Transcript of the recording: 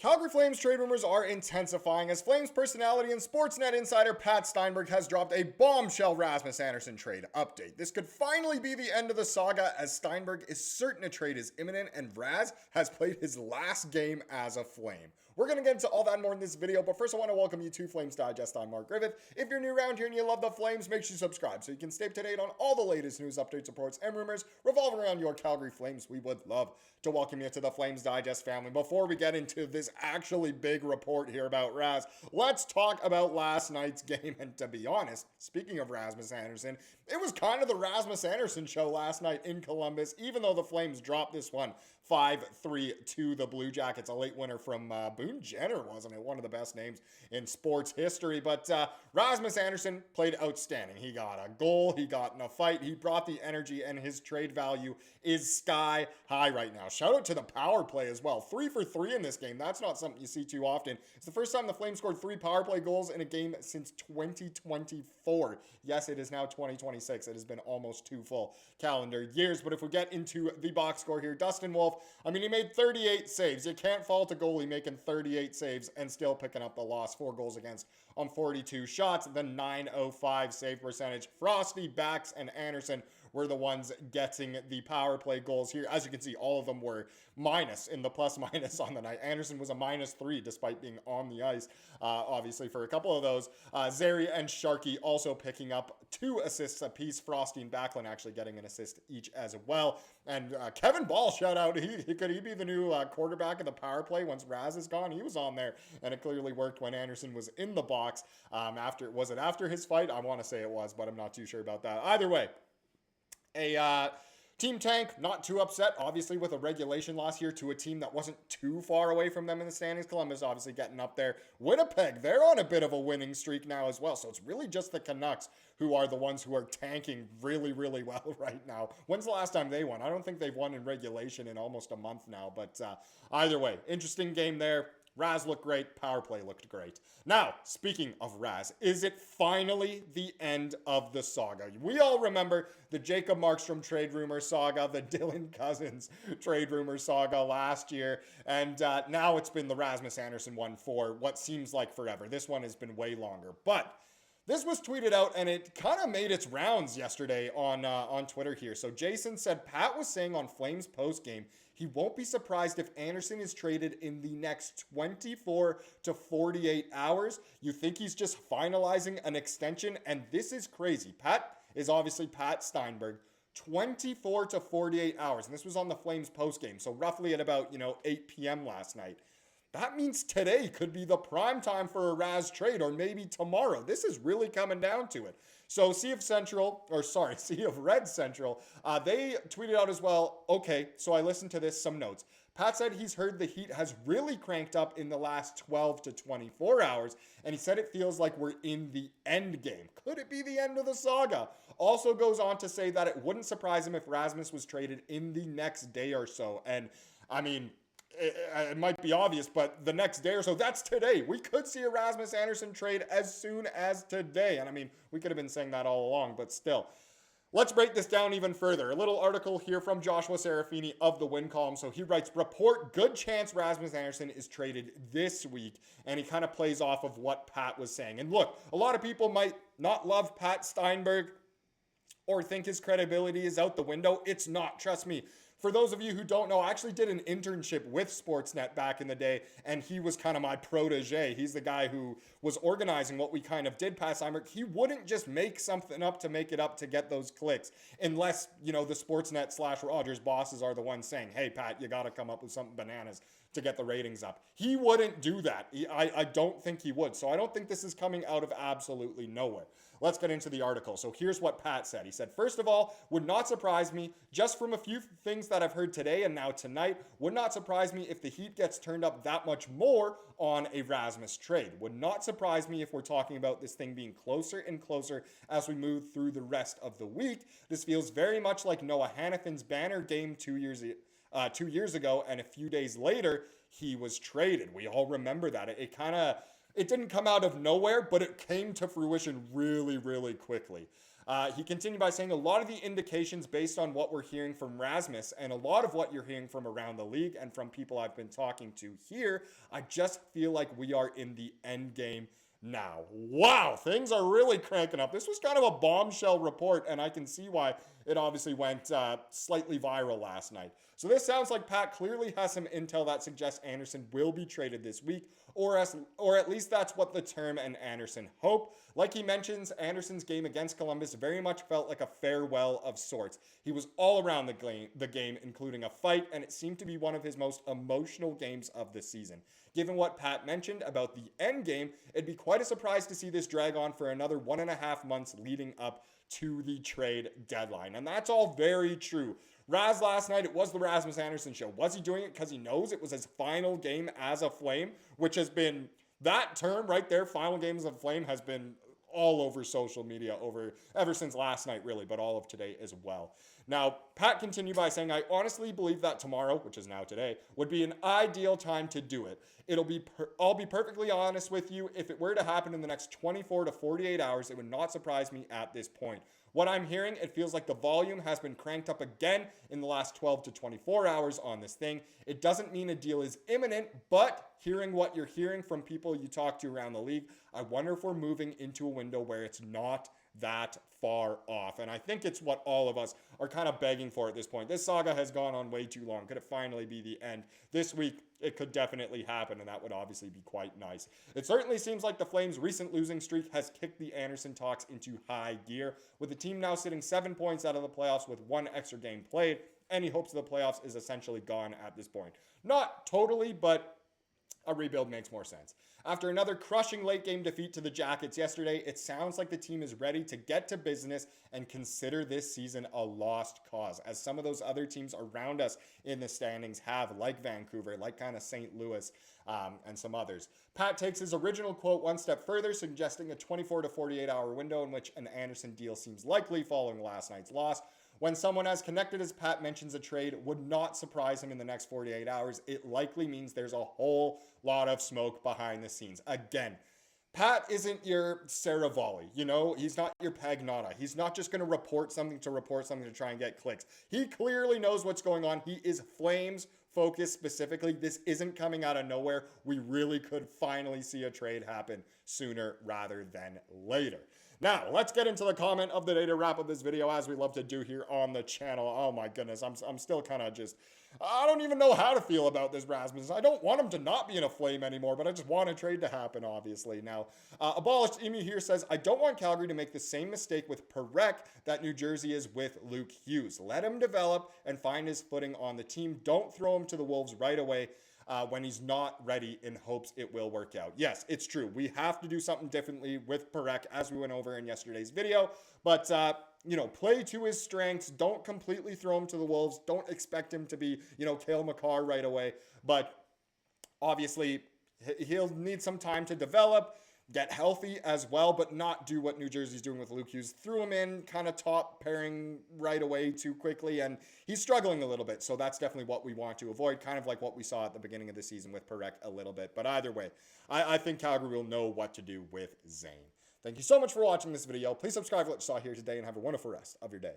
Calgary Flames trade rumors are intensifying as Flames personality and Sportsnet Insider Pat Steinberg has dropped a bombshell Rasmus Andersson trade update. This could finally be the end of the saga as Steinberg is certain a trade is imminent and Razz has played his last game as a Flame. We're going to get into all that and more in this video, but first I want to welcome you to Flames Digest. I'm Mark Griffith. If you're new around here and you love the Flames, make sure you subscribe so you can stay up to date on all the latest news, updates, reports, and rumors revolving around your Calgary Flames. We would love to welcome you to the Flames Digest family. Before we get into this actually big report here about Razz, let's talk about last night's game. And to be honest, speaking of Rasmus Andersson, it was kind of the Rasmus Andersson show last night in Columbus, even though the Flames dropped this one 5-3 to the Blue Jackets. A late winner from Boone Jenner, wasn't it? One of the best names in sports history. But Rasmus Andersson played outstanding. He got a goal, he got in a fight, he brought the energy, and his trade value is sky high right now. Shout out to the power play as well. 3 for 3 in this game. That's not something you see too often. It's the first time the Flames scored 3 power play goals in a game since 2024. Yes, it is now 2026. It has been almost 2 full calendar years. But if we get into the box score here, Dustin Wolf, I mean, he made 38 saves. You can't fault a goalie making 38 saves and still picking up the loss. 4 goals against on 42 shots. The .905 save percentage. Frosty, Bax, and Andersson were the ones getting the power play goals here. As you can see, all of them were minus in the plus minus on the night. Andersson was a -3 despite being on the ice, obviously, for a couple of those. Zary and Sharkey also picking up 2 assists apiece. Frosty and Backlund actually getting an assist each as well. And Kevin Ball, shout out. Could he be the new quarterback of the power play once Razz is gone? He was on there, and it clearly worked when Andersson was in the box. Was it after his fight? I want to say it was, but I'm not too sure about that. Either way, Team Tank, not too upset, obviously, with a regulation loss here to a team that wasn't too far away from them in the standings. Columbus obviously getting up there. Winnipeg, they're on a bit of a winning streak now as well. So it's really just the Canucks who are the ones who are tanking really, really well right now. When's the last time they won? I don't think they've won in regulation in almost a month now. But either way, interesting game there. Razz looked great. Power play looked great. Now, speaking of Razz, is it finally the end of the saga? We all remember the Jacob Markstrom trade rumor saga, the Dylan Cousins trade rumor saga last year, and now it's been the Rasmus Andersson one for what seems like forever. This one has been way longer, but this was tweeted out, and it kind of made its rounds yesterday on Twitter here. So Jason said, Pat was saying on Flames postgame, he won't be surprised if Andersson is traded in the next 24 to 48 hours. You think he's just finalizing an extension? And this is crazy. Pat is obviously Pat Steinberg. 24 to 48 hours. And this was on the Flames postgame. So roughly at about, 8 p.m. last night. That means today could be the prime time for a Razz trade, or maybe tomorrow. This is really coming down to it. So Sea of Red Central, they tweeted out as well, okay, so I listened to this, some notes. Pat said he's heard the heat has really cranked up in the last 12 to 24 hours, and he said it feels like we're in the end game. Could it be the end of the saga? Also goes on to say that it wouldn't surprise him if Rasmus was traded in the next day or so. And, I mean, it might be obvious, but the next day or so, that's today. We could see a Rasmus Andersson trade as soon as today. And I mean, we could have been saying that all along, but still. Let's break this down even further. A little article here from Joshua Serafini of the Win column. So he writes, report, good chance Rasmus Andersson is traded this week. And he kind of plays off of what Pat was saying. And look, a lot of people might not love Pat Steinberg or think his credibility is out the window. It's not, trust me. For those of you who don't know, I actually did an internship with Sportsnet back in the day, and he was kind of my protege. He's the guy who was organizing what we kind of did past Steinberg. He wouldn't just make something up to make it up to get those clicks, unless, the Sportsnet/Rogers bosses are the ones saying, hey, Pat, you got to come up with something bananas to get the ratings up. He wouldn't do that. I don't think he would. So I don't think this is coming out of absolutely nowhere. Let's get into the article. So here's what Pat said. He said, first of all, would not surprise me, just from a few things that I've heard today and now tonight, would not surprise me if the heat gets turned up that much more on a Rasmus trade. Would not surprise me if we're talking about this thing being closer and closer as we move through the rest of the week. This feels very much like Noah Hannafin's banner game 2 years ago, and a few days later, he was traded. We all remember that. It didn't come out of nowhere, but it came to fruition really, really quickly. He continued by saying a lot of the indications based on what we're hearing from Rasmus and a lot of what you're hearing from around the league and from people I've been talking to here, I just feel like we are in the end game now. Wow, things are really cranking up. This was kind of a bombshell report, and I can see why it obviously went slightly viral last night. So this sounds like Pat clearly has some intel that suggests Andersson will be traded this week, or at least that's what the term and Andersson hope. Like he mentions, Andersson's game against Columbus very much felt like a farewell of sorts. He was all around the game, including a fight, and it seemed to be one of his most emotional games of the season. Given what Pat mentioned about the end game, it'd be quite a surprise to see this drag on for another 1.5 months leading up to the trade deadline. And that's all very true. Razz last night, it was the Rasmus Andersson show. Was he doing it because he knows it was his final game as a Flame, which has been, that term right there, final game as a Flame, has been all over social media ever since last night, really, but all of today as well. Now, Pat continued by saying, I honestly believe that tomorrow, which is now today, would be an ideal time to do it. I'll be perfectly honest with you, if it were to happen in the next 24 to 48 hours, it would not surprise me at this point. What I'm hearing, it feels like the volume has been cranked up again in the last 12 to 24 hours on this thing. It doesn't mean a deal is imminent, but hearing what you're hearing from people you talk to around the league, I wonder if we're moving into a window where it's not that far off. And I think it's what all of us are kind of begging for at this point. This saga has gone on way too long. Could it finally be the end? This week, it could definitely happen, and that would obviously be quite nice. It certainly seems like the Flames' recent losing streak has kicked the Andersson talks into high gear, with the team now sitting 7 points out of the playoffs with 1 extra game played. Any hopes of the playoffs is essentially gone at this point. Not totally, but a rebuild makes more sense. After another crushing late-game defeat to the Jackets yesterday, it sounds like the team is ready to get to business and consider this season a lost cause, as some of those other teams around us in the standings have, like Vancouver, like kind of St. Louis, and some others. Pat takes his original quote one step further, suggesting a 24 to 48-hour window in which an Andersson deal seems likely following last night's loss. When someone as connected as Pat mentions a trade would not surprise him in the next 48 hours, it likely means there's a whole lot of smoke behind the scenes. Again, Pat isn't your Saravalli, you know? He's not your Pagnotta. He's not just going to report something to try and get clicks. He clearly knows what's going on. He is Flames focused specifically. This isn't coming out of nowhere. We really could finally see a trade happen sooner rather than later. Now, let's get into the comment of the day to wrap up this video, as we love to do here on the channel. Oh my goodness, I'm still kind of just, I don't even know how to feel about this Rasmus. I don't want him to not be in a Flame anymore, but I just want a trade to happen, obviously. Now, Abolished Emu here says, I don't want Calgary to make the same mistake with Parekh that New Jersey is with Luke Hughes. Let him develop and find his footing on the team. Don't throw him to the Wolves right away when he's not ready, in hopes it will work out. Yes, it's true. We have to do something differently with Parekh, as we went over in yesterday's video. But, play to his strengths. Don't completely throw him to the Wolves. Don't expect him to be, Cale Makar right away. But obviously, he'll need some time to develop, get healthy as well, but not do what New Jersey's doing with Luke Hughes. Threw him in kind of top pairing right away too quickly, and he's struggling a little bit, so that's definitely what we want to avoid, kind of like what we saw at the beginning of the season with Parekh a little bit. But either way, I think Calgary will know what to do with Zane. Thank you so much for watching this video. Please subscribe to what you saw here today, and have a wonderful rest of your day.